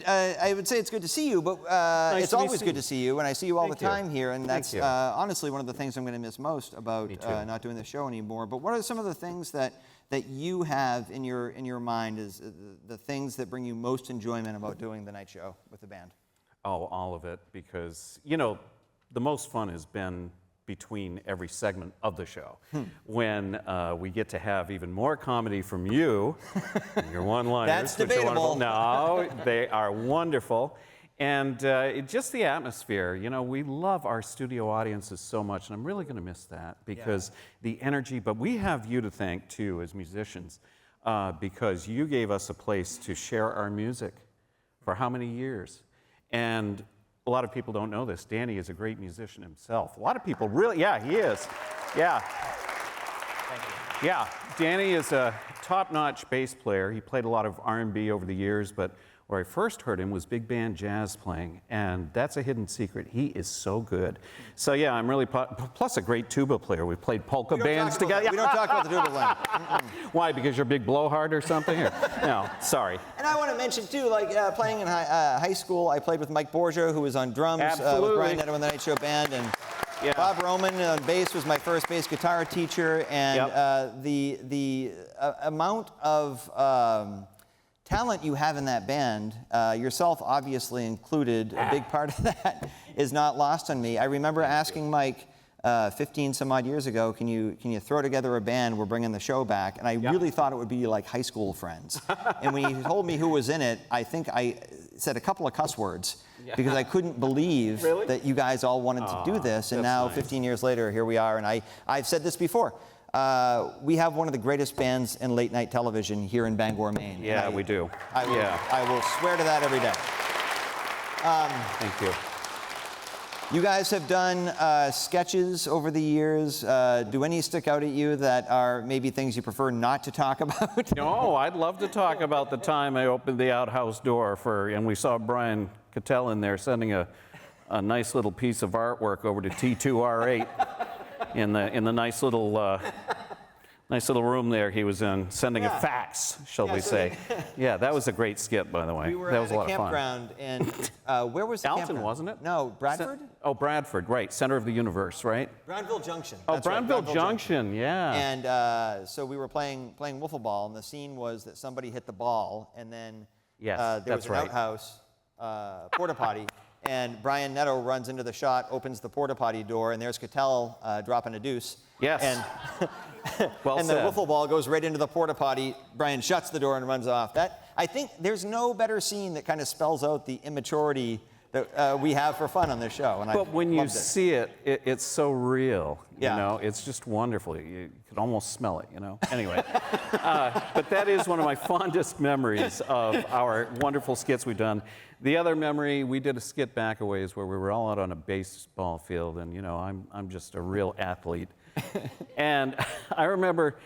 I would say it's good to see you, but it's always good to see you, and I see you all the time here, and that's honestly one of the things I'm going to miss most about not doing the show anymore. But what are some of the things that you have in your mind is the things that bring you most enjoyment about doing the night show with the band? Oh, all of it, because, you know, the most fun has been between every segment of the show, when we get to have even more comedy from you, your one-liners. That's debatable. No, they are wonderful. And just the atmosphere, you know, we love our studio audiences so much, and I'm really going to miss that because the energy, but we have you to thank, too, as musicians, because you gave us a place to share our music for how many years? And a lot of people don't know this. Danny is a great musician himself. A lot of people really, he is. Yeah. Thank you. Yeah, Danny is a top-notch bass player. He played a lot of R&B over the years, but where I first heard him was big band jazz playing, and that's a hidden secret. He is so good. So yeah, I'm really, plus a great tuba player. We've played polka bands together. We don't talk about the tuba playing. Why, because you're a big blowhard or something? Or, no, sorry. And I want to mention too, like playing in high school, I played with Mike Borgia, who was on drums, with Brian Nadeau in the Nite Show band, and Bob Roman on bass was my first bass guitar teacher, and the amount of talent you have in that band, yourself obviously included, a big part of that is not lost on me. I remember asking Mike 15 some odd years ago, can you throw together a band, we're bringing the show back, and I really thought it would be like high school friends. And when he told me who was in it, I think I said a couple of cuss words because I couldn't believe that you guys all wanted to do this, and now 15 years later, here we are, and I've said this before. We have one of the greatest bands in late night television here in Bangor, Maine. Yeah, we do. I will swear to that every day. Thank you. You guys have done sketches over the years. Do any stick out at you that are maybe things you prefer not to talk about? No, I'd love to talk about the time I opened the outhouse door and we saw Brian Cattell in there sending a nice little piece of artwork over to T2R8. In the nice little room there he was in, sending a fax, shall we say. Yeah, that was a great skit, by the way. We were that was at a lot campground, and where was the Alton, campground? wasn't it? No, Bradford? Bradford, right, center of the universe, right? Granville Junction. Oh, That's right, Granville Junction, yeah. And so we were playing wiffle ball, and the scene was that somebody hit the ball, and then there was an outhouse, porta potty, and Brian Nadeau runs into the shot, opens the porta potty door, and there's Cattell dropping a deuce. Yes. And, and the wiffle ball goes right into the porta potty. Brian shuts the door and runs off. I think there's no better scene that kind of spells out the immaturity that we have for fun on this show. And but when you see it, it's so real. Yeah. You know, it's just wonderful. You could almost smell it, you know. Anyway, but that is one of my fondest memories of our wonderful skits we've done. The other memory, we did a skit back a ways where we were all out on a baseball field, and you know, I'm just a real athlete. And I remember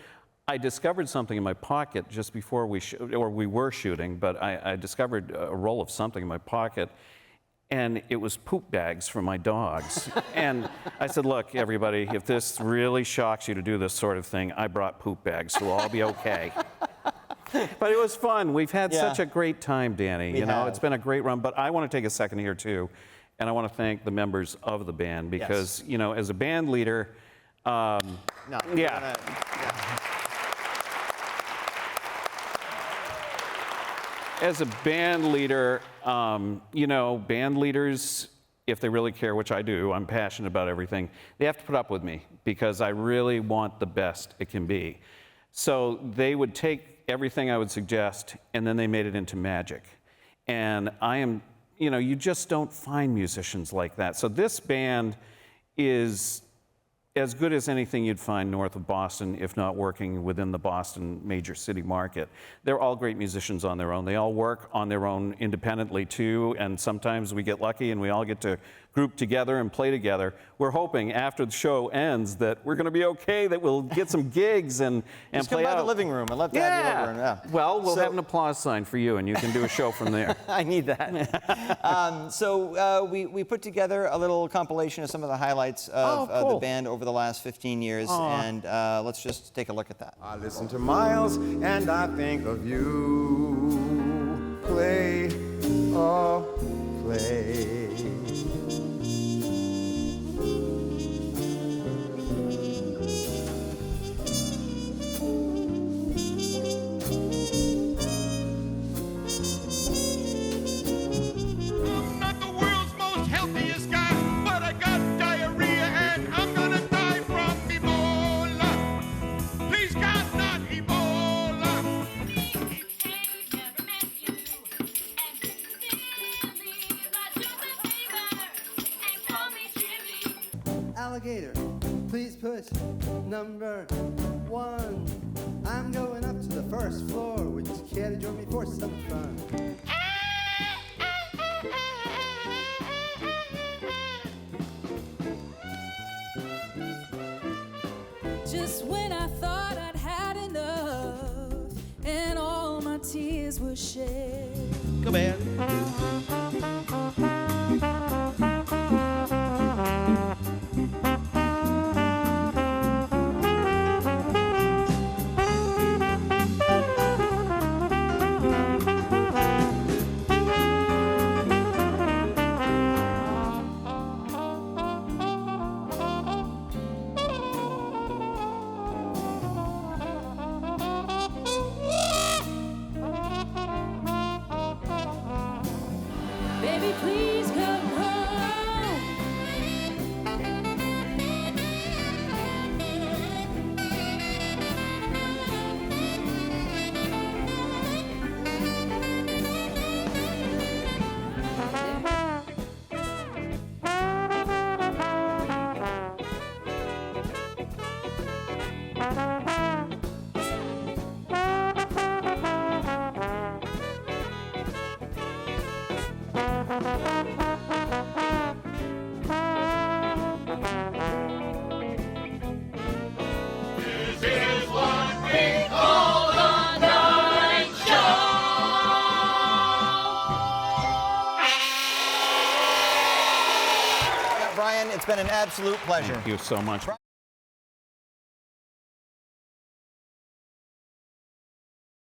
I discovered something in my pocket just before we were shooting, but I discovered a roll of something in my pocket, and it was poop bags for my dogs. And I said, look, everybody, if this really shocks you to do this sort of thing, I brought poop bags, so we'll all be okay. But it was fun. We've had such a great time, Danny. You know, it's been a great run. But I want to take a second here, too, and I want to thank the members of the band because, you know, as a band leader, as a band leader, you know, band leaders, if they really care, which I do, I'm passionate about everything, they have to put up with me because I really want the best it can be. So they would take everything I would suggest, and then they made it into magic. And I am, you know, you just don't find musicians like that. So this band is as good as anything you'd find north of Boston, if not working within the Boston major city market. They're all great musicians on their own. They all work on their own independently too, and sometimes we get lucky and we all get to group together and play together. We're hoping after the show ends that we're going to be okay, that we'll get some gigs and Just play come by out. the living room and let that be the living room. Yeah. Well, we'll have an applause sign for you, and you can do a show from there. I need that. So we put together a little compilation of some of the highlights of the band over the last 15 years, and let's just take a look at that. I listen to Miles and I think of you. Play alligator, please push number 1. I'm going up to the first floor. Would you care to join me for some fun? Just when I thought I'd had enough and all my tears were shed. Come in. Baby, please come home. Brian, it's been an absolute pleasure. Thank you so much.